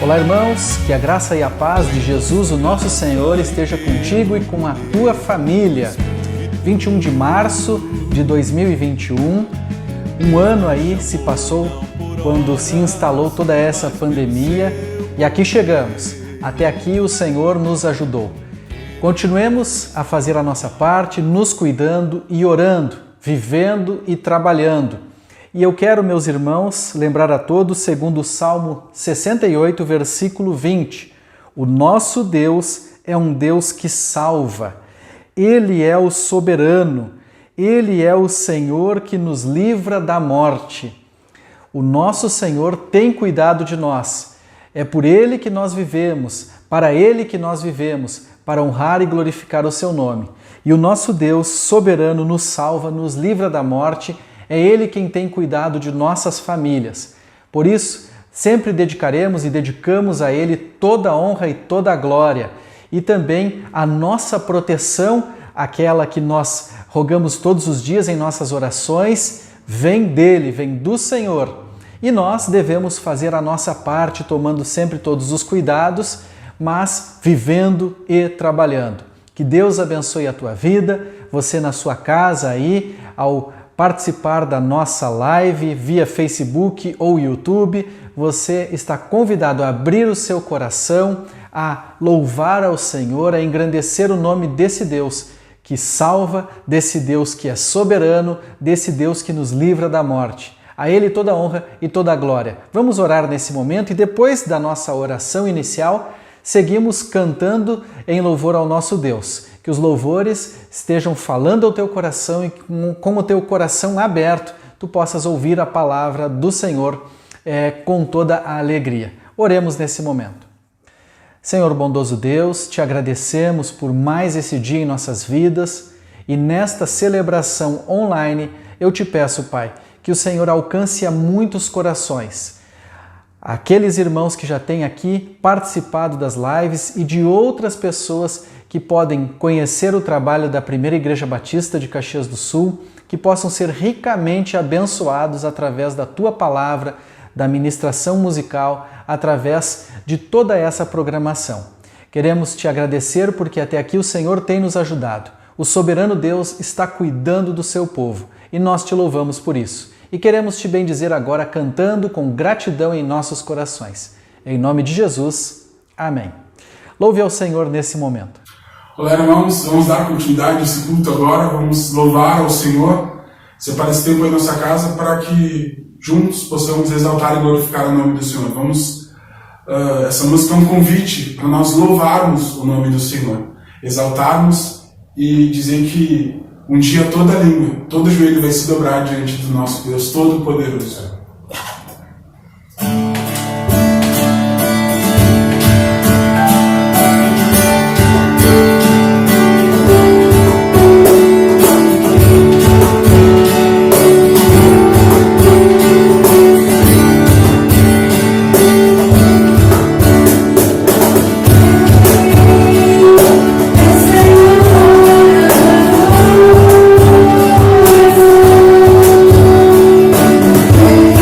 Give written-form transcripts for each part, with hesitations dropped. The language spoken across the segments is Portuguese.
Olá, irmãos, que a graça e a paz de Jesus, o nosso Senhor, esteja contigo e com a tua família. 21 de março de 2021, um ano aí se passou quando se instalou toda essa pandemia e aqui chegamos. Até aqui o Senhor nos ajudou. Continuemos a fazer a nossa parte, nos cuidando e orando, vivendo e trabalhando. E eu quero, meus irmãos, lembrar a todos, segundo o Salmo 68, versículo 20, o nosso Deus é um Deus que salva. Ele é o soberano, Ele é o Senhor que nos livra da morte. O nosso Senhor tem cuidado de nós. É por Ele que nós vivemos, para Ele que nós vivemos, para honrar e glorificar o Seu nome. E o nosso Deus soberano nos salva, nos livra da morte. É Ele quem tem cuidado de nossas famílias. Por isso, sempre dedicaremos e dedicamos a Ele toda a honra e toda a glória. E também a nossa proteção, aquela que nós rogamos todos os dias em nossas orações, vem dEle, vem do Senhor. E nós devemos fazer a nossa parte, tomando sempre todos os cuidados, mas vivendo e trabalhando. Que Deus abençoe a tua vida, você na sua casa aí, ao participar da nossa live via Facebook ou YouTube, você está convidado a abrir o seu coração, a louvar ao Senhor, a engrandecer o nome desse Deus que salva, desse Deus que é soberano, desse Deus que nos livra da morte. A Ele toda a honra e toda a glória. Vamos orar nesse momento e depois da nossa oração inicial, seguimos cantando em louvor ao nosso Deus. Que os louvores estejam falando ao teu coração e com o teu coração aberto, tu possas ouvir a palavra do Senhor com toda a alegria. Oremos nesse momento. Senhor bondoso Deus, te agradecemos por mais esse dia em nossas vidas e nesta celebração online eu te peço, Pai, que o Senhor alcance a muitos corações. Aqueles irmãos que já têm aqui participado das lives e de outras pessoas que podem conhecer o trabalho da Primeira Igreja Batista de Caxias do Sul, que possam ser ricamente abençoados através da Tua Palavra, da ministração musical, através de toda essa programação. Queremos Te agradecer porque até aqui o Senhor tem nos ajudado. O soberano Deus está cuidando do seu povo e nós Te louvamos por isso. E queremos Te bendizer agora cantando com gratidão em nossos corações. Em nome de Jesus, amém. Louve ao Senhor nesse momento. Olá, irmãos, vamos dar continuidade a esse culto agora, vamos louvar ao Senhor. Separe esse tempo aí na nossa casa para que juntos possamos exaltar e glorificar o nome do Senhor. Essa música é um convite para nós louvarmos o nome do Senhor, exaltarmos e dizer que um dia toda língua, todo joelho vai se dobrar diante do nosso Deus Todo-Poderoso. Hey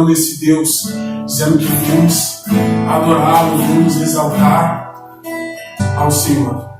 adorando esse Deus, dizendo que viemos adorá-lo, viemos exaltar ao Senhor.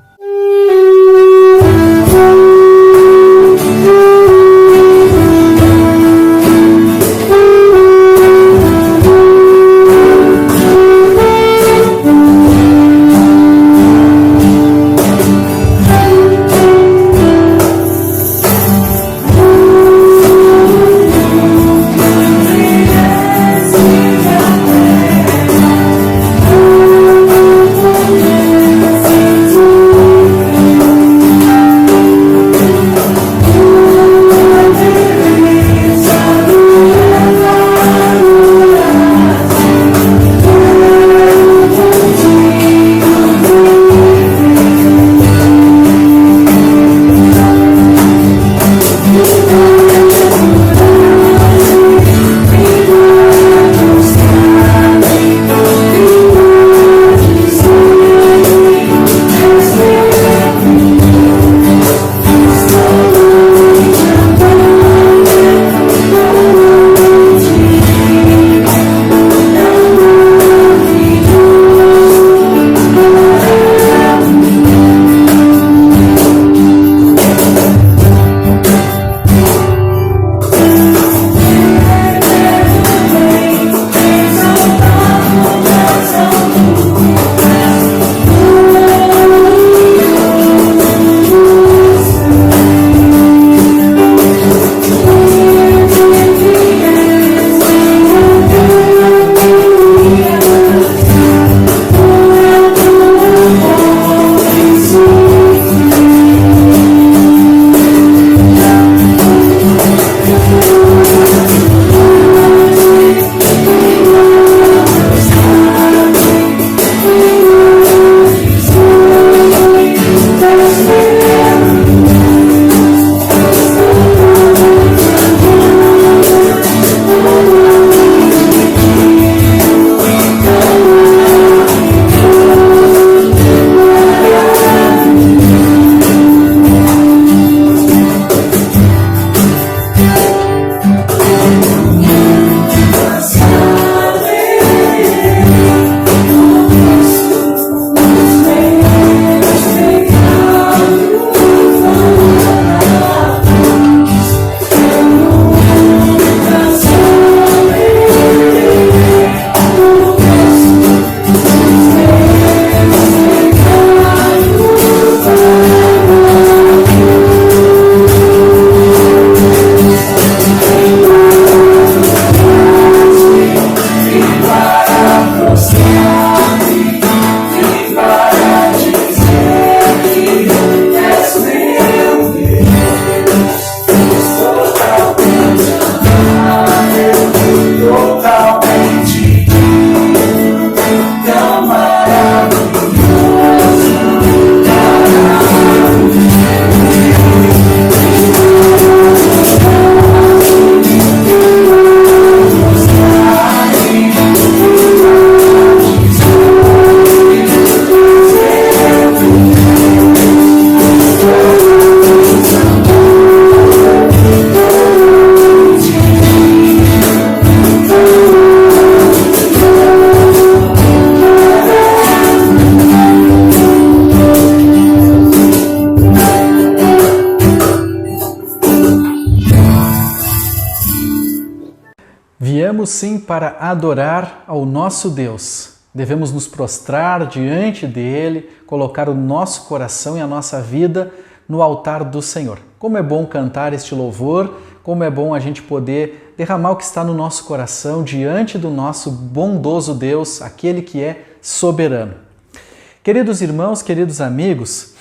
Viemos sim para adorar ao nosso Deus. Devemos nos prostrar diante dele, colocar o nosso coração e a nossa vida no altar do Senhor. Como é bom cantar este louvor, como é bom a gente poder derramar o que está no nosso coração diante do nosso bondoso Deus, aquele que é soberano. Queridos irmãos, queridos amigos,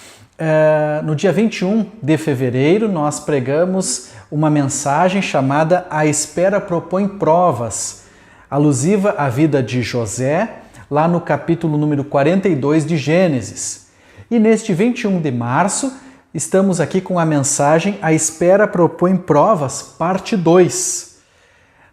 no dia 21 de fevereiro nós pregamos uma mensagem chamada A Espera Propõe Provas, alusiva à vida de José, lá no capítulo número 42 de Gênesis. E neste 21 de março, estamos aqui com a mensagem A Espera Propõe Provas, parte 2.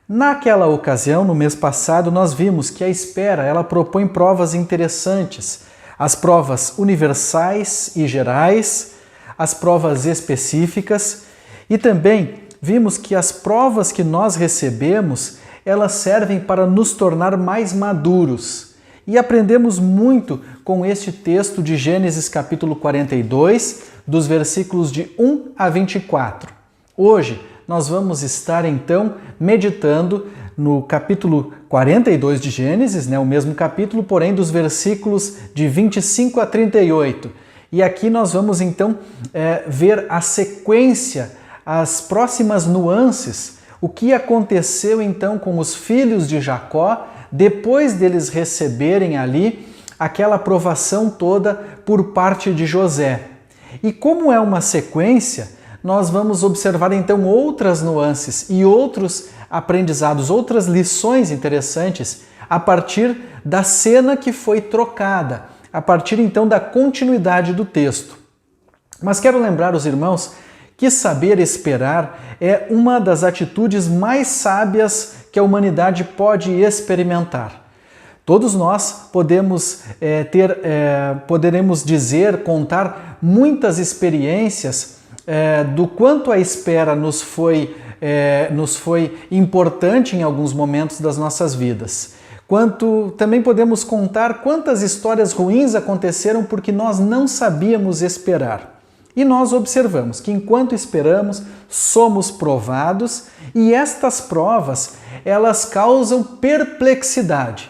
Naquela ocasião, no mês passado, nós vimos que a espera ela propõe provas interessantes, as provas universais e gerais, as provas específicas, e também vimos que as provas que nós recebemos, elas servem para nos tornar mais maduros. E aprendemos muito com este texto de Gênesis capítulo 42, dos versículos de 1 a 24. Hoje nós vamos estar então meditando no capítulo 42 de Gênesis, o mesmo capítulo, porém dos versículos de 25 a 38. E aqui nós vamos então ver a sequência, as próximas nuances, o que aconteceu então com os filhos de Jacó, depois deles receberem ali aquela aprovação toda por parte de José. E como é uma sequência, nós vamos observar então outras nuances e outros aprendizados, outras lições interessantes a partir da cena que foi trocada, a partir então da continuidade do texto. Mas quero lembrar os irmãos que saber esperar é uma das atitudes mais sábias que a humanidade pode experimentar. Todos nós poderemos dizer, contar muitas experiências do quanto a espera nos foi importante em alguns momentos das nossas vidas. Também podemos contar quantas histórias ruins aconteceram porque nós não sabíamos esperar. E nós observamos que enquanto esperamos, somos provados e estas provas, elas causam perplexidade.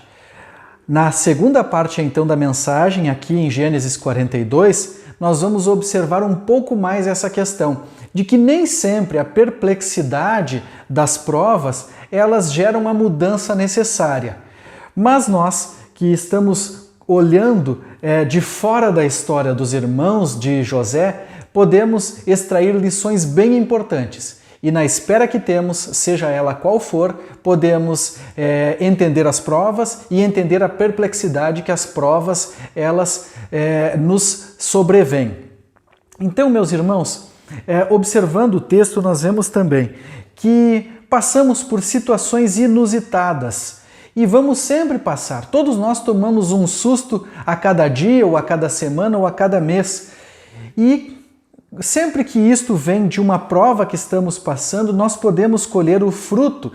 Na segunda parte então da mensagem, aqui em Gênesis 42, nós vamos observar um pouco mais essa questão, de que nem sempre a perplexidade das provas, elas geram a mudança necessária. Mas nós que estamos olhando de fora da história dos irmãos de José, podemos extrair lições bem importantes. E na espera que temos, seja ela qual for, podemos entender as provas e entender a perplexidade que as provas elas nos sobrevêm. Então, meus irmãos, observando o texto, nós vemos também que passamos por situações inusitadas e vamos sempre passar. Todos nós tomamos um susto a cada dia, ou a cada semana, ou a cada mês. E sempre que isto vem de uma prova que estamos passando, nós podemos colher o fruto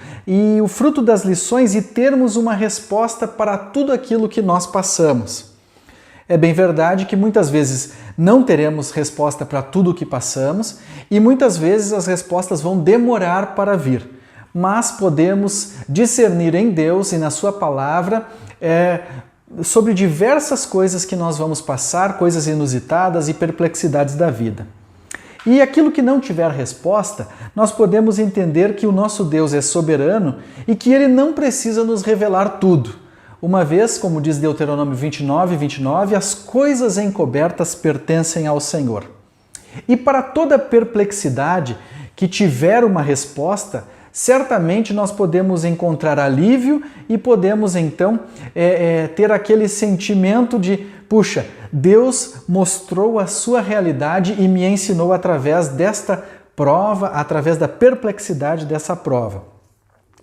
das lições e termos uma resposta para tudo aquilo que nós passamos. É bem verdade que muitas vezes não teremos resposta para tudo o que passamos e muitas vezes as respostas vão demorar para vir, mas podemos discernir em Deus e na Sua Palavra sobre diversas coisas que nós vamos passar, coisas inusitadas e perplexidades da vida. E aquilo que não tiver resposta, nós podemos entender que o nosso Deus é soberano e que Ele não precisa nos revelar tudo. Uma vez, como diz Deuteronômio 29, as coisas encobertas pertencem ao Senhor. E para toda perplexidade que tiver uma resposta, certamente nós podemos encontrar alívio e podemos então ter aquele sentimento de, puxa, Deus mostrou a sua realidade e me ensinou através desta prova, através da perplexidade dessa prova.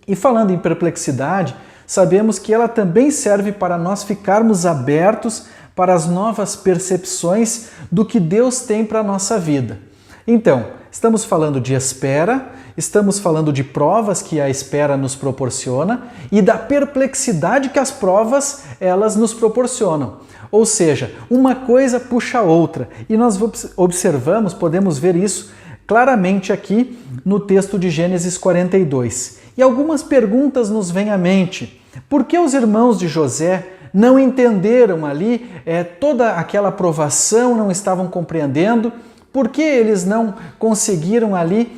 E falando em perplexidade, sabemos que ela também serve para nós ficarmos abertos para as novas percepções do que Deus tem para a nossa vida. Então, estamos falando de espera, estamos falando de provas que a espera nos proporciona e da perplexidade que as provas elas nos proporcionam. Ou seja, uma coisa puxa a outra. E nós observamos, podemos ver isso claramente aqui no texto de Gênesis 42. E algumas perguntas nos vêm à mente. Por que os irmãos de José não entenderam ali toda aquela provação, não estavam compreendendo? Por que eles não conseguiram ali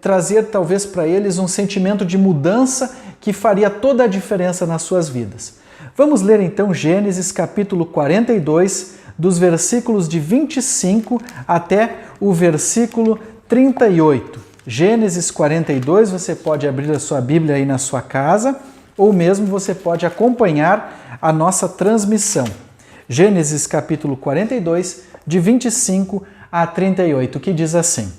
trazer talvez para eles um sentimento de mudança que faria toda a diferença nas suas vidas? Vamos ler então Gênesis capítulo 42, dos versículos de 25 até o versículo 38. Gênesis 42, você pode abrir a sua Bíblia aí na sua casa, ou mesmo você pode acompanhar a nossa transmissão. Gênesis capítulo 42, de 25 a 38, que diz assim: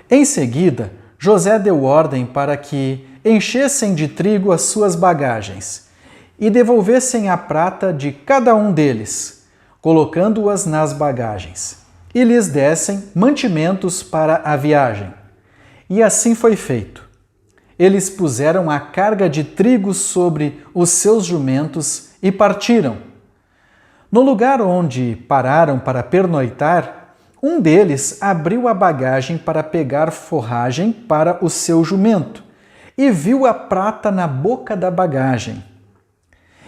Em seguida, José deu ordem para que enchessem de trigo as suas bagagens e devolvessem a prata de cada um deles, colocando-as nas bagagens, e lhes dessem mantimentos para a viagem. E assim foi feito. Eles puseram a carga de trigo sobre os seus jumentos e partiram. No lugar onde pararam para pernoitar, um deles abriu a bagagem para pegar forragem para o seu jumento e viu a prata na boca da bagagem.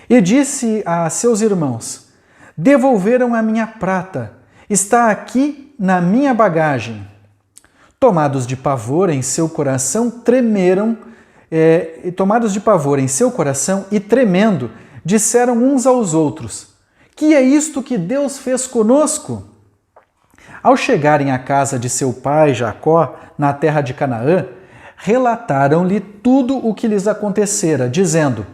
E disse a seus irmãos: devolveram a minha prata, está aqui na minha bagagem. Tomados de pavor em seu coração, e tremendo, disseram uns aos outros: que é isto que Deus fez conosco? Ao chegarem à casa de seu pai Jacó, na terra de Canaã, relataram-lhe tudo o que lhes acontecera, dizendo: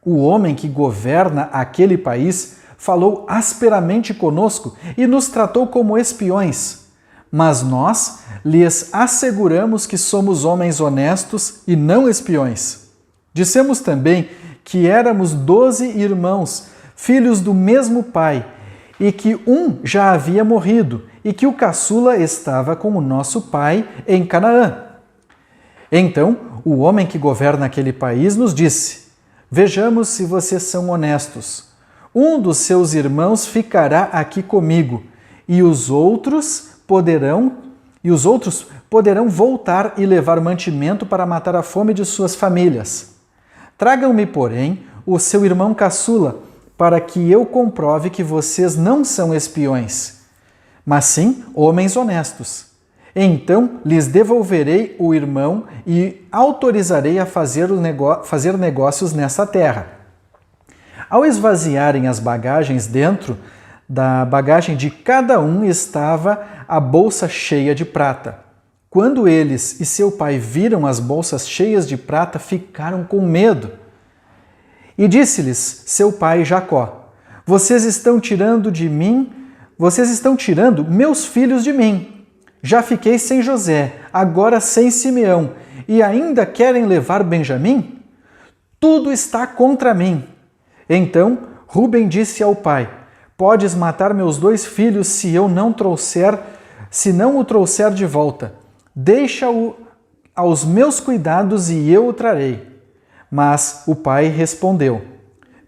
o homem que governa aquele país falou asperamente conosco e nos tratou como espiões. Mas nós lhes asseguramos que somos homens honestos e não espiões. Dissemos também que éramos 12 irmãos, filhos do mesmo pai, e que um já havia morrido, e que o caçula estava com o nosso pai em Canaã. Então, o homem que governa aquele país nos disse: vejamos se vocês são honestos. Um dos seus irmãos ficará aqui comigo, e os outros poderão voltar e levar mantimento para matar a fome de suas famílias. Tragam-me, porém, o seu irmão caçula, para que eu comprove que vocês não são espiões, mas sim homens honestos. Então lhes devolverei o irmão e autorizarei a fazer negócios nessa terra. Ao esvaziarem as bagagens, dentro da bagagem de cada um estava a bolsa cheia de prata. Quando eles e seu pai viram as bolsas cheias de prata, ficaram com medo. E disse-lhes seu pai Jacó: vocês estão tirando meus filhos de mim. Já fiquei sem José, agora sem Simeão, e ainda querem levar Benjamim? Tudo está contra mim. Então Rúben disse ao pai: podes matar meus 2 filhos se não o trouxer de volta. Deixa-o aos meus cuidados e eu o trarei. Mas o pai respondeu: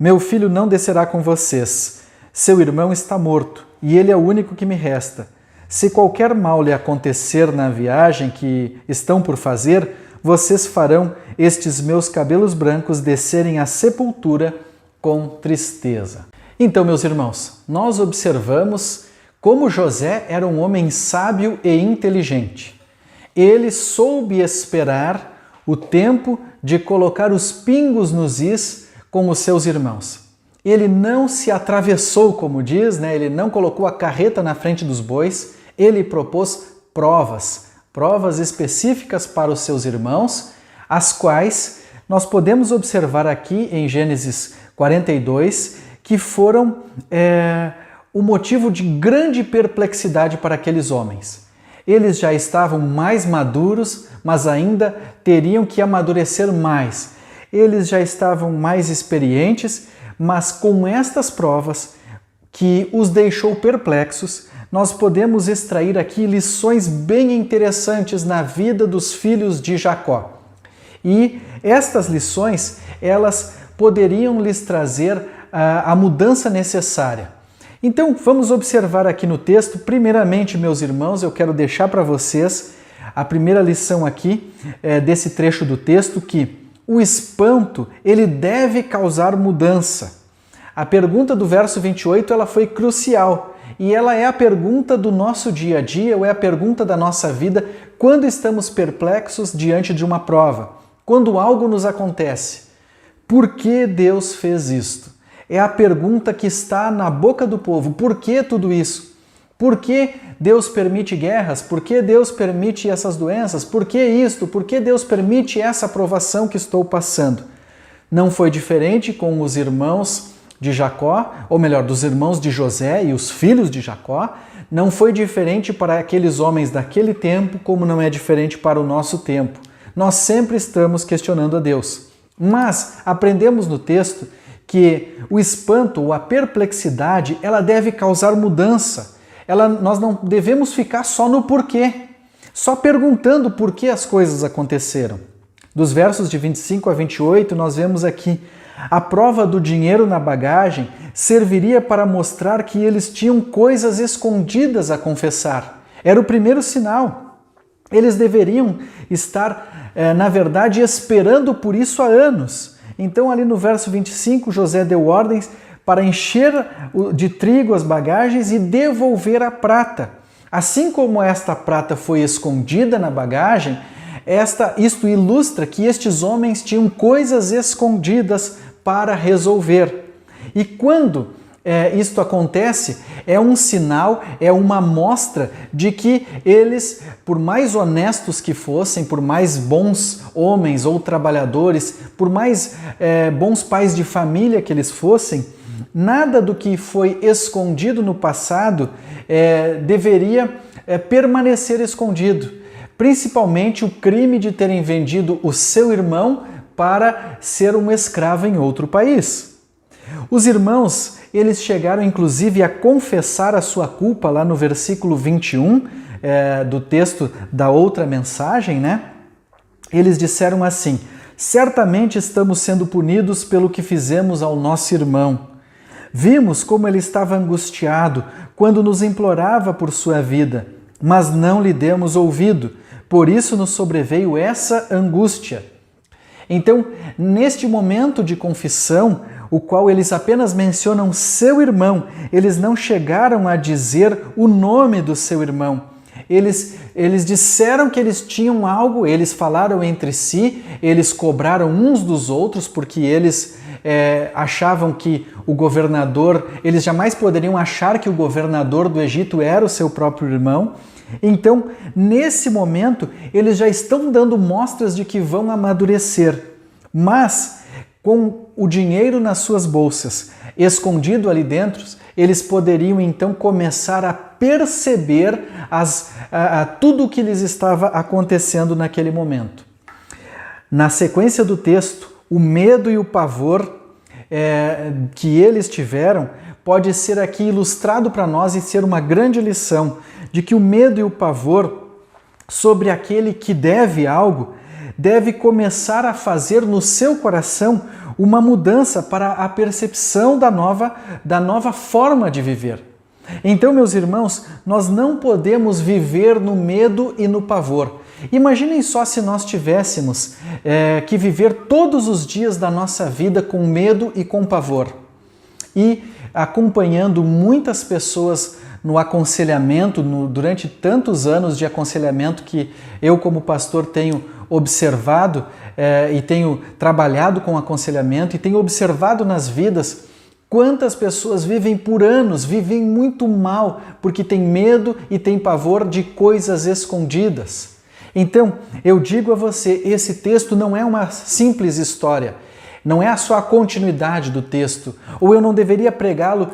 meu filho não descerá com vocês. Seu irmão está morto e ele é o único que me resta. Se qualquer mal lhe acontecer na viagem que estão por fazer, vocês farão estes meus cabelos brancos descerem à sepultura com tristeza. Então, meus irmãos, nós observamos como José era um homem sábio e inteligente. Ele soube esperar o tempo de colocar os pingos nos is com os seus irmãos. Ele não se atravessou, como diz, ele não colocou a carreta na frente dos bois, ele propôs provas específicas para os seus irmãos, as quais nós podemos observar aqui em Gênesis 42, que foram o motivo de grande perplexidade para aqueles homens. Eles já estavam mais maduros, mas ainda teriam que amadurecer mais. Eles já estavam mais experientes, mas com estas provas que os deixou perplexos, nós podemos extrair aqui lições bem interessantes na vida dos filhos de Jacó. E estas lições, elas poderiam lhes trazer a mudança necessária. Então, vamos observar aqui no texto. Primeiramente, meus irmãos, eu quero deixar para vocês a primeira lição aqui desse trecho do texto, que o espanto, ele deve causar mudança. A pergunta do verso 28, ela foi crucial, e ela é a pergunta do nosso dia a dia, ou é a pergunta da nossa vida, quando estamos perplexos diante de uma prova, quando algo nos acontece. Por que Deus fez isto? É a pergunta que está na boca do povo. Por que tudo isso? Por que Deus permite guerras? Por que Deus permite essas doenças? Por que isto? Por que Deus permite essa provação que estou passando? Não foi diferente com os irmãos de Jacó, ou melhor, dos irmãos de José e os filhos de Jacó. Não foi diferente para aqueles homens daquele tempo, como não é diferente para o nosso tempo. Nós sempre estamos questionando a Deus. Mas aprendemos no texto que o espanto ou a perplexidade, ela deve causar mudança. Nós não devemos ficar só no porquê, só perguntando por que as coisas aconteceram. Dos versos de 25 a 28, nós vemos aqui: a prova do dinheiro na bagagem serviria para mostrar que eles tinham coisas escondidas a confessar. Era o primeiro sinal. Eles deveriam estar, na verdade, esperando por isso há anos. Então, ali no verso 25, José deu ordens para encher de trigo as bagagens e devolver a prata. Assim como esta prata foi escondida na bagagem, isto ilustra que estes homens tinham coisas escondidas para resolver. E quando isto acontece, é um sinal, é uma amostra de que eles, por mais honestos que fossem, por mais bons homens ou trabalhadores, por mais bons pais de família que eles fossem, nada do que foi escondido no passado deveria permanecer escondido. Principalmente o crime de terem vendido o seu irmão para ser um escravo em outro país. Os irmãos, eles chegaram inclusive a confessar a sua culpa lá no versículo 21 do texto da outra mensagem, né? Eles disseram assim: certamente estamos sendo punidos pelo que fizemos ao nosso irmão. Vimos como ele estava angustiado quando nos implorava por sua vida, mas não lhe demos ouvido, por isso nos sobreveio essa angústia. Então, neste momento de confissão, o qual eles apenas mencionam seu irmão, eles não chegaram a dizer o nome do seu irmão. Eles disseram que eles tinham algo, eles falaram entre si, eles cobraram uns dos outros, porque eles achavam que o governador, eles jamais poderiam achar que o governador do Egito era o seu próprio irmão. Então, nesse momento, eles já estão dando mostras de que vão amadurecer, mas com o dinheiro nas suas bolsas, escondido ali dentro, eles poderiam então começar a perceber tudo o que lhes estava acontecendo naquele momento. Na sequência do texto, o medo e o pavor que eles tiveram pode ser aqui ilustrado para nós e ser uma grande lição de que o medo e o pavor sobre aquele que deve algo deve começar a fazer no seu coração uma mudança para a percepção da nova forma de viver. Então, meus irmãos, nós não podemos viver no medo e no pavor. Imaginem só se nós tivéssemos que viver todos os dias da nossa vida com medo e com pavor. E acompanhando muitas pessoas no aconselhamento, durante tantos anos de aconselhamento que eu como pastor tenho observado e tenho trabalhado com aconselhamento e tenho observado nas vidas quantas pessoas vivem por anos, vivem muito mal porque têm medo e têm pavor de coisas escondidas. Então, eu digo a você, esse texto não é uma simples história, não é só a continuidade do texto, ou eu não deveria pregá-lo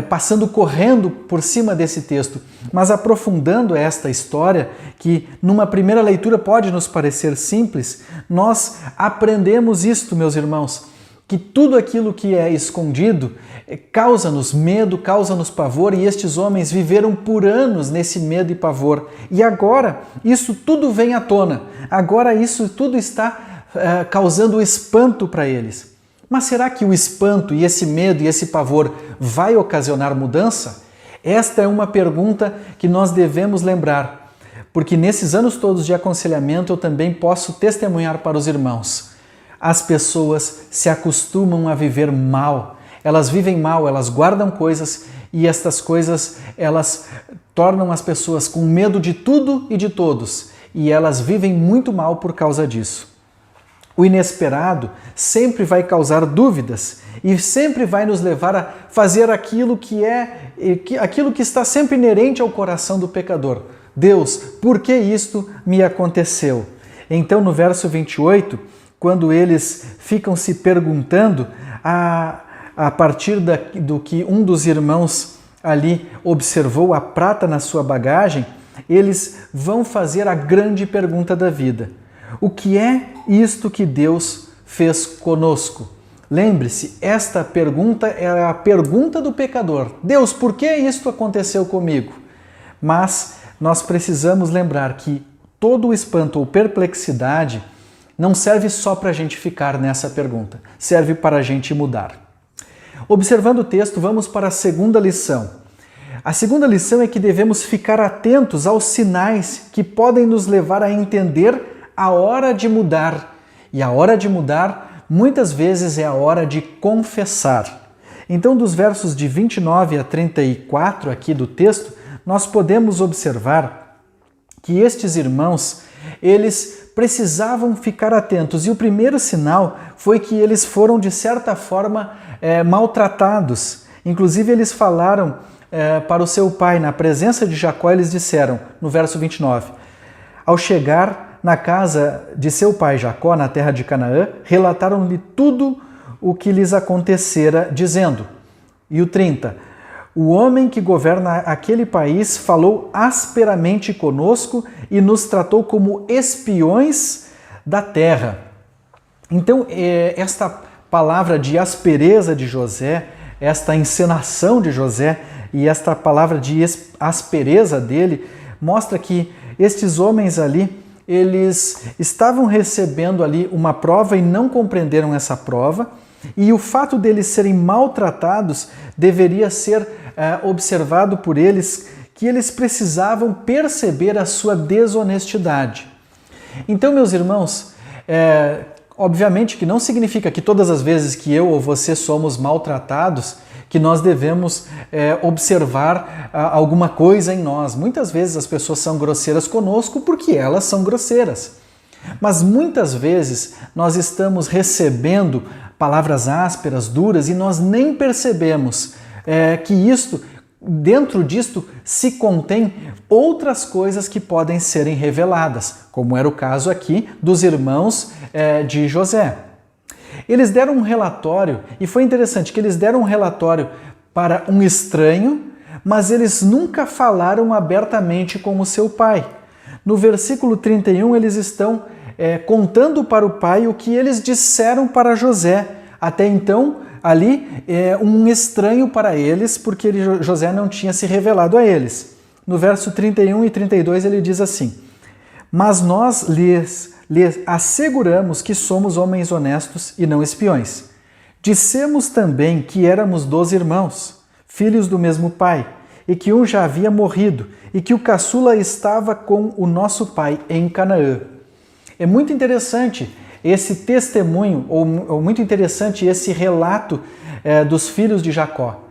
passando correndo por cima desse texto, mas aprofundando esta história, que numa primeira leitura pode nos parecer simples, nós aprendemos isto, meus irmãos, que tudo aquilo que é escondido causa-nos medo, causa-nos pavor, e estes homens viveram por anos nesse medo e pavor. E agora isso tudo vem à tona, agora isso tudo está causando espanto para eles. Mas será que o espanto e esse medo e esse pavor vai ocasionar mudança? Esta é uma pergunta que nós devemos lembrar, porque nesses anos todos de aconselhamento eu também posso testemunhar para os irmãos. As pessoas se acostumam a viver mal, elas vivem mal, elas guardam coisas e estas coisas elas tornam as pessoas com medo de tudo e de todos e elas vivem muito mal por causa disso. O inesperado sempre vai causar dúvidas e sempre vai nos levar a fazer aquilo que está sempre inerente ao coração do pecador. Deus, por que isto me aconteceu? Então, no verso 28, quando eles ficam se perguntando, a partir do que um dos irmãos ali observou a prata na sua bagagem, eles vão fazer a grande pergunta da vida. O que é isto que Deus fez conosco? Lembre-se, esta pergunta é a pergunta do pecador. Deus, por que isto aconteceu comigo? Mas nós precisamos lembrar que todo o espanto ou perplexidade não serve só para a gente ficar nessa pergunta, serve para a gente mudar. Observando o texto, vamos para a segunda lição. A segunda lição é que devemos ficar atentos aos sinais que podem nos levar a entender a hora de mudar. E a hora de mudar, muitas vezes, é a hora de confessar. Então, dos versos de 29 a 34 aqui do texto, nós podemos observar que estes irmãos, eles precisavam ficar atentos. E o primeiro sinal foi que eles foram, de certa forma, maltratados. Inclusive, eles falaram para o seu pai, na presença de Jacó, eles disseram, no verso 29, ao chegar na casa de seu pai Jacó, na terra de Canaã, relataram-lhe tudo o que lhes acontecera, dizendo, e o 30, o homem que governa aquele país falou asperamente conosco e nos tratou como espiões da terra. Então, esta palavra de aspereza de José, esta encenação de José e esta palavra de aspereza dele, mostra que estes homens ali, eles estavam recebendo ali uma prova e não compreenderam essa prova, e o fato deles serem maltratados deveria ser observado por eles, que eles precisavam perceber a sua desonestidade. Então, meus irmãos, obviamente que não significa que todas as vezes que eu ou você somos maltratados, que nós devemos observar alguma coisa em nós. Muitas vezes as pessoas são grosseiras conosco porque elas são grosseiras. Mas muitas vezes nós estamos recebendo palavras ásperas, duras, e nós nem percebemos que dentro disto se contém outras coisas que podem serem reveladas, como era o caso aqui dos irmãos de José. Eles deram um relatório, e foi interessante que eles deram um relatório para um estranho, mas eles nunca falaram abertamente com o seu pai. No versículo 31, eles estão contando para o pai o que eles disseram para José. Até então, ali, um estranho para eles, porque José não tinha se revelado a eles. No verso 31 e 32, ele diz assim, mas nós lhes asseguramos que somos homens honestos e não espiões. Dissemos também que éramos 12 irmãos, filhos do mesmo pai, e que um já havia morrido, e que o caçula estava com o nosso pai em Canaã. É muito interessante esse testemunho, ou muito interessante esse relato dos filhos de Jacó.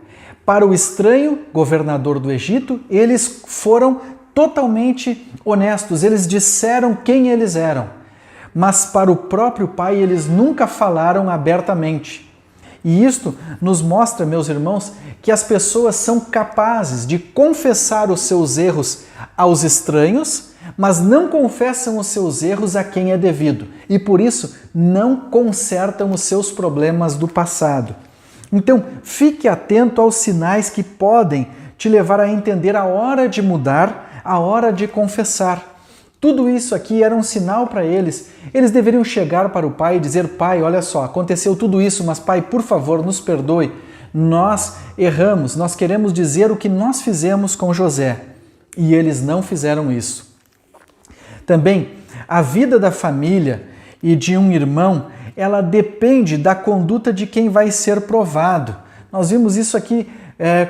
Para o estranho, governador do Egito, eles foram totalmente honestos, eles disseram quem eles eram. Mas para o próprio pai, eles nunca falaram abertamente. E isto nos mostra, meus irmãos, que as pessoas são capazes de confessar os seus erros aos estranhos, mas não confessam os seus erros a quem é devido. E por isso não consertam os seus problemas do passado. Então, fique atento aos sinais que podem te levar a entender a hora de mudar, a hora de confessar. Tudo isso aqui era um sinal para eles. Eles deveriam chegar para o pai e dizer, pai, olha só, aconteceu tudo isso, mas pai, por favor, nos perdoe. Nós erramos, nós queremos dizer o que nós fizemos com José. E eles não fizeram isso. Também, a vida da família e de um irmão, ela depende da conduta de quem vai ser provado. Nós vimos isso aqui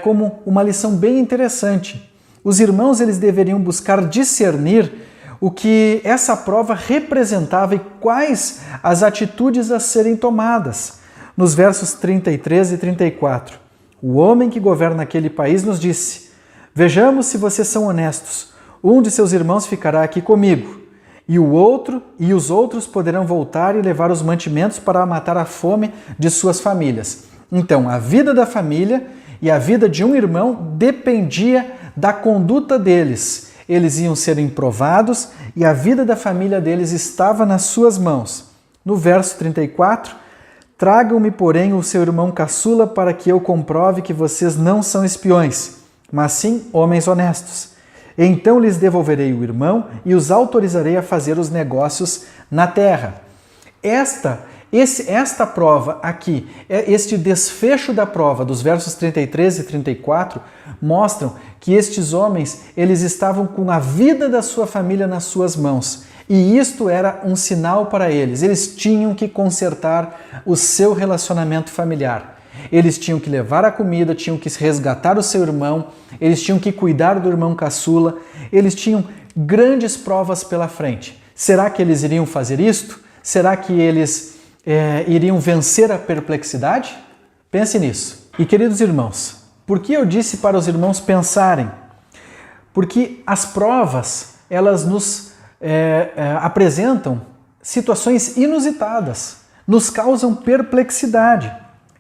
como uma lição bem interessante. Os irmãos, eles deveriam buscar discernir o que essa prova representava e quais as atitudes a serem tomadas. Nos versos 33 e 34, o homem que governa aquele país nos disse, vejamos se vocês são honestos. Um de seus irmãos ficará aqui comigo, e os outros poderão voltar e levar os mantimentos para matar a fome de suas famílias. Então, a vida da família e a vida de um irmão dependia da conduta deles. Eles iam serem provados e a vida da família deles estava nas suas mãos. No verso 34, tragam-me, porém, o seu irmão caçula para que eu comprove que vocês não são espiões, mas sim homens honestos. Então lhes devolverei o irmão e os autorizarei a fazer os negócios na terra. Esta esta prova aqui, este desfecho da prova dos versos 33 e 34 mostram que estes homens, eles estavam com a vida da sua família nas suas mãos. E isto era um sinal para eles. Eles tinham que consertar o seu relacionamento familiar. Eles tinham que levar a comida, tinham que resgatar o seu irmão, eles tinham que cuidar do irmão caçula, eles tinham grandes provas pela frente. Será que eles iriam fazer isto? Será que eles iriam vencer a perplexidade? Pense nisso. E queridos irmãos, por que eu disse para os irmãos pensarem? Porque as provas, elas nos apresentam situações inusitadas, nos causam perplexidade.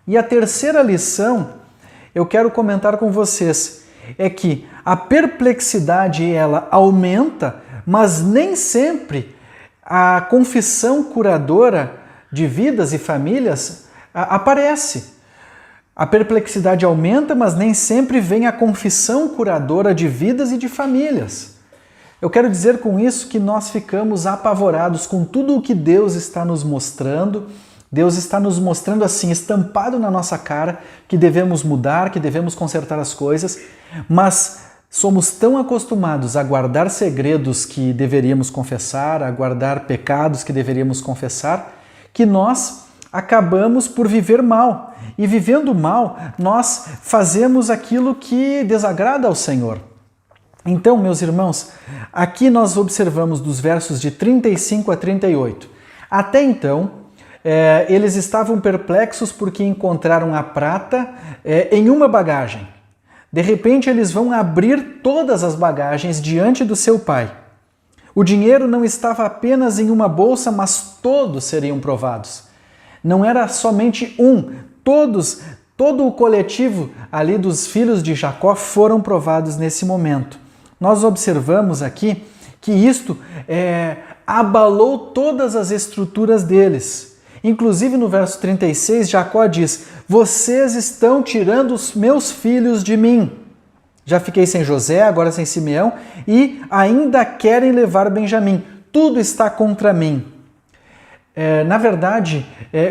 E a terceira lição, eu quero comentar com vocês, é que a perplexidade ela aumenta, mas nem sempre a confissão curadora de vidas e famílias aparece. A perplexidade aumenta, mas nem sempre vem a confissão curadora de vidas e de famílias. Eu quero dizer com isso que nós ficamos apavorados com tudo o que Deus está nos mostrando. Deus está nos mostrando assim, estampado na nossa cara, que devemos mudar, que devemos consertar as coisas, mas somos tão acostumados a guardar segredos que deveríamos confessar, a guardar pecados que deveríamos confessar, que nós acabamos por viver mal. E vivendo mal, nós fazemos aquilo que desagrada ao Senhor. Então, meus irmãos, aqui nós observamos dos versos de 35 a 38. Até então, eles estavam perplexos porque encontraram a prata em uma bagagem. De repente, eles vão abrir todas as bagagens diante do seu pai. O dinheiro não estava apenas em uma bolsa, mas todos seriam provados. Não era somente um, todo o coletivo ali dos filhos de Jacó foram provados nesse momento. Nós observamos aqui que isto abalou todas as estruturas deles. Inclusive no verso 36, Jacó diz: vocês estão tirando os meus filhos de mim. Já fiquei sem José, agora sem Simeão, e ainda querem levar Benjamim. Tudo está contra mim. Na verdade,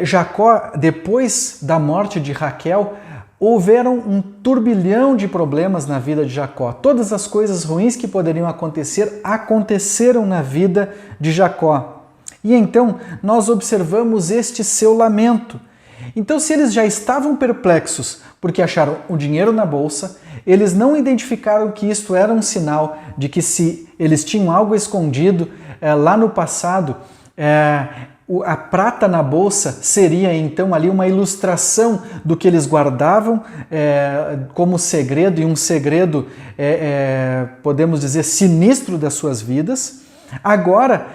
Jacó, depois da morte de Raquel, houveram um turbilhão de problemas na vida de Jacó. Todas as coisas ruins que poderiam acontecer, aconteceram na vida de Jacó. E então nós observamos este seu lamento. Então, se eles já estavam perplexos porque acharam o dinheiro na bolsa, eles não identificaram que isto era um sinal de que se eles tinham algo escondido lá no passado, a prata na bolsa seria então ali uma ilustração do que eles guardavam como segredo, e um segredo, podemos dizer, sinistro das suas vidas. Agora,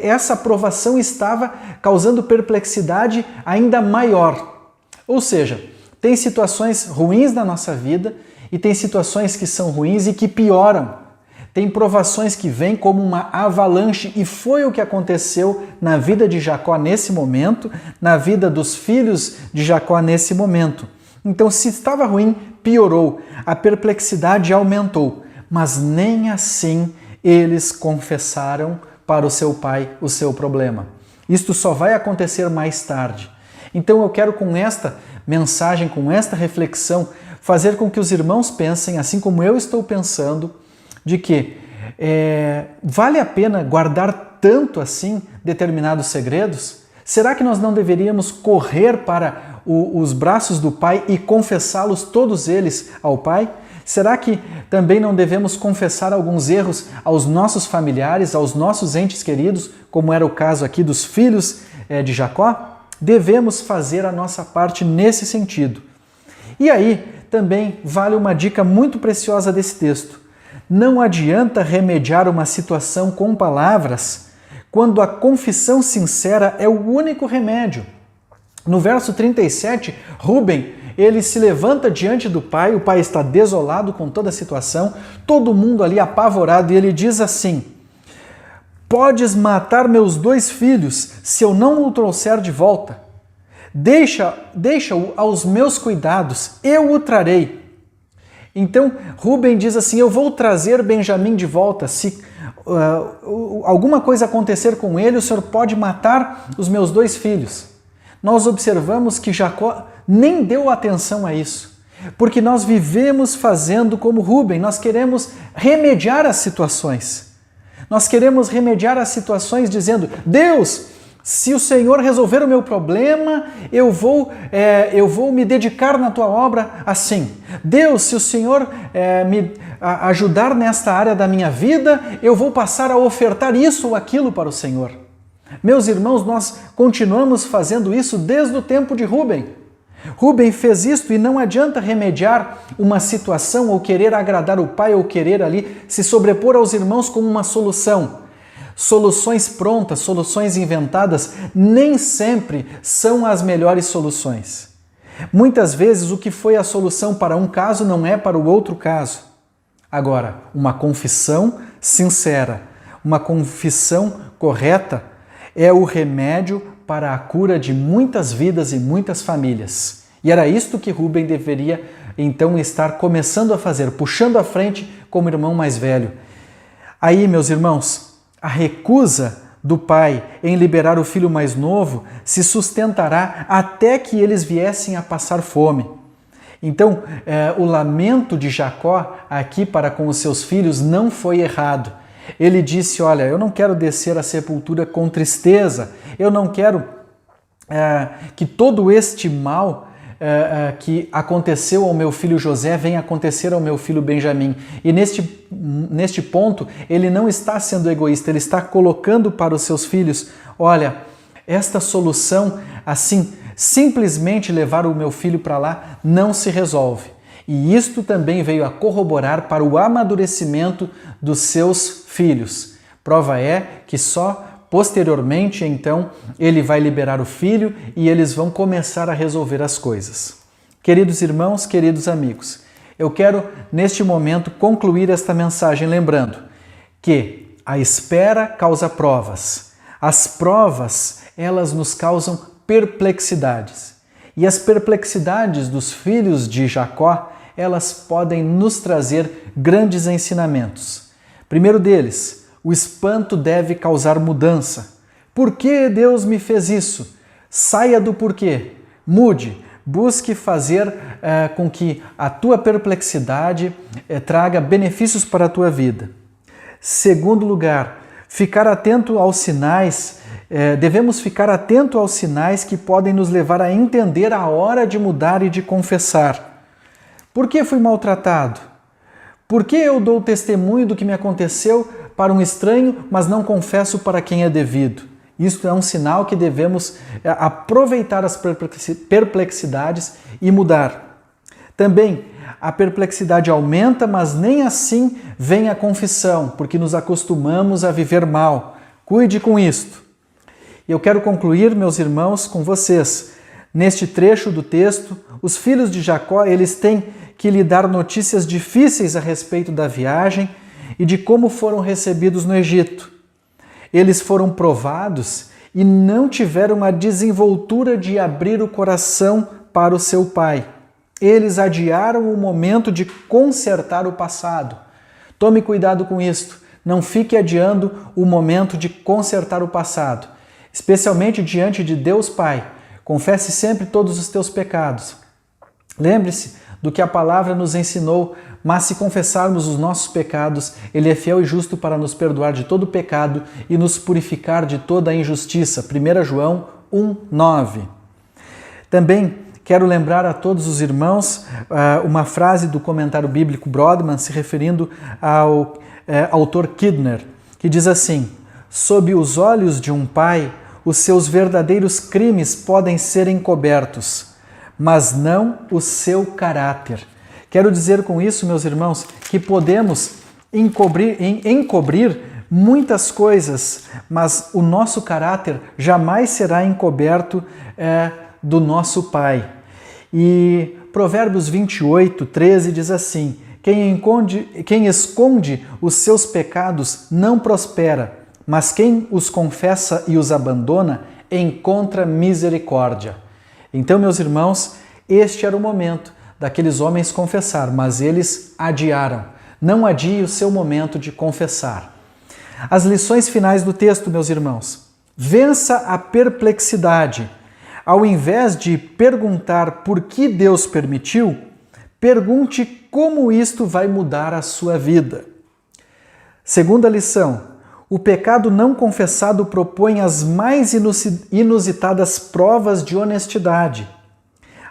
essa provação estava causando perplexidade ainda maior. Ou seja, tem situações ruins na nossa vida e tem situações que são ruins e que pioram. Tem provações que vêm como uma avalanche, e foi o que aconteceu na vida de Jacó nesse momento, na vida dos filhos de Jacó nesse momento. Então, se estava ruim, piorou, a perplexidade aumentou, mas nem assim eles confessaram para o seu pai o seu problema. Isto só vai acontecer mais tarde. Então eu quero, com esta mensagem, com esta reflexão, fazer com que os irmãos pensem, assim como eu estou pensando, de que vale a pena guardar tanto assim determinados segredos? Será que nós não deveríamos correr para os braços do Pai e confessá-los todos eles ao Pai? Será que também não devemos confessar alguns erros aos nossos familiares, aos nossos entes queridos, como era o caso aqui dos filhos de Jacó? Devemos fazer a nossa parte nesse sentido. E aí também vale uma dica muito preciosa desse texto. Não adianta remediar uma situação com palavras quando a confissão sincera é o único remédio. No verso 37, Rúben, ele se levanta diante do pai, o pai está desolado com toda a situação, todo mundo ali apavorado, e ele diz assim: podes matar meus 2 filhos se eu não o trouxer de volta. Deixa-o aos meus cuidados, eu o trarei. Então Rúben diz assim: eu vou trazer Benjamim de volta. Se alguma coisa acontecer com ele, o Senhor pode matar os meus 2 filhos. Nós observamos que Jacó nem deu atenção a isso, porque nós vivemos fazendo como Rúben, nós queremos remediar as situações. Nós queremos remediar as situações dizendo: Deus, se o Senhor resolver o meu problema, eu vou me dedicar na tua obra assim. Deus, se o Senhor me ajudar nesta área da minha vida, eu vou passar a ofertar isso ou aquilo para o Senhor. Meus irmãos, nós continuamos fazendo isso desde o tempo de Rúben. Rúben fez isto e não adianta remediar uma situação ou querer agradar o pai ou querer ali se sobrepor aos irmãos com uma solução. Soluções prontas, soluções inventadas, nem sempre são as melhores soluções. Muitas vezes o que foi a solução para um caso não é para o outro caso. Agora, uma confissão sincera, uma confissão correta é o remédio para a cura de muitas vidas e muitas famílias. E era isto que Rúben deveria então estar começando a fazer, puxando à frente como irmão mais velho. Aí, meus irmãos, a recusa do pai em liberar o filho mais novo se sustentará até que eles viessem a passar fome. Então, o lamento de Jacó aqui para com os seus filhos não foi errado. Ele disse: olha, eu não quero descer à sepultura com tristeza, eu não quero que todo este mal que aconteceu ao meu filho José venha acontecer ao meu filho Benjamim. E neste ponto, ele não está sendo egoísta, ele está colocando para os seus filhos: olha, esta solução, assim, simplesmente levar o meu filho para lá, não se resolve. E isto também veio a corroborar para o amadurecimento dos seus filhos. Prova é que só posteriormente, então, ele vai liberar o filho e eles vão começar a resolver as coisas. Queridos irmãos, queridos amigos, eu quero, neste momento, concluir esta mensagem lembrando que a espera causa provas. As provas, elas nos causam perplexidades. E as perplexidades dos filhos de Jacó, elas podem nos trazer grandes ensinamentos. Primeiro deles, o espanto deve causar mudança. Por que Deus me fez isso? Saia do porquê. Mude. Busque fazer com que a tua perplexidade traga benefícios para a tua vida. Segundo lugar, ficar atento aos sinais. Devemos ficar atento aos sinais que podem nos levar a entender a hora de mudar e de confessar. Por que fui maltratado? Por que eu dou testemunho do que me aconteceu para um estranho, mas não confesso para quem é devido? Isto é um sinal que devemos aproveitar as perplexidades e mudar. Também, a perplexidade aumenta, mas nem assim vem a confissão, porque nos acostumamos a viver mal. Cuide com isto. E eu quero concluir, meus irmãos, com vocês. Neste trecho do texto, os filhos de Jacó, eles têm que lhe dar notícias difíceis a respeito da viagem e de como foram recebidos no Egito. Eles foram provados e não tiveram a desenvoltura de abrir o coração para o seu pai. Eles adiaram o momento de consertar o passado. Tome cuidado com isto. Não fique adiando o momento de consertar o passado, especialmente diante de Deus Pai. Confesse sempre todos os teus pecados. Lembre-se do que a palavra nos ensinou, mas se confessarmos os nossos pecados, Ele é fiel e justo para nos perdoar de todo pecado e nos purificar de toda a injustiça. 1 João 1:9. Também quero lembrar a todos os irmãos uma frase do comentário bíblico Brodmann, se referindo ao autor Kidner, que diz assim: sob os olhos de um pai, os seus verdadeiros crimes podem ser encobertos, mas não o seu caráter. Quero dizer com isso, meus irmãos, que podemos encobrir muitas coisas, mas o nosso caráter jamais será encoberto do nosso Pai. E Provérbios 28:13 diz assim: quem esconde os seus pecados não prospera, mas quem os confessa e os abandona encontra misericórdia. Então, meus irmãos, este era o momento daqueles homens confessar, mas eles adiaram. Não adie o seu momento de confessar. As lições finais do texto, meus irmãos. Vença a perplexidade. Ao invés de perguntar por que Deus permitiu, pergunte como isto vai mudar a sua vida. Segunda lição. O pecado não confessado propõe as mais inusitadas provas de honestidade.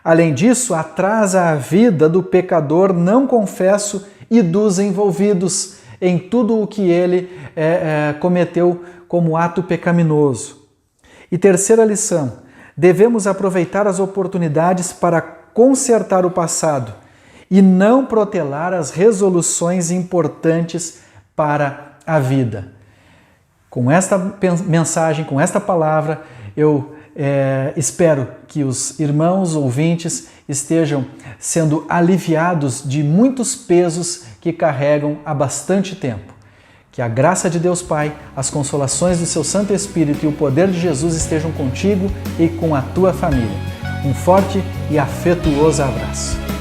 Além disso, atrasa a vida do pecador não confesso e dos envolvidos em tudo o que ele cometeu como ato pecaminoso. E terceira lição, devemos aproveitar as oportunidades para consertar o passado e não protelar as resoluções importantes para a vida. Com esta mensagem, com esta palavra, eu espero que os irmãos ouvintes estejam sendo aliviados de muitos pesos que carregam há bastante tempo. Que a graça de Deus Pai, as consolações do seu Santo Espírito e o poder de Jesus estejam contigo e com a tua família. Um forte e afetuoso abraço.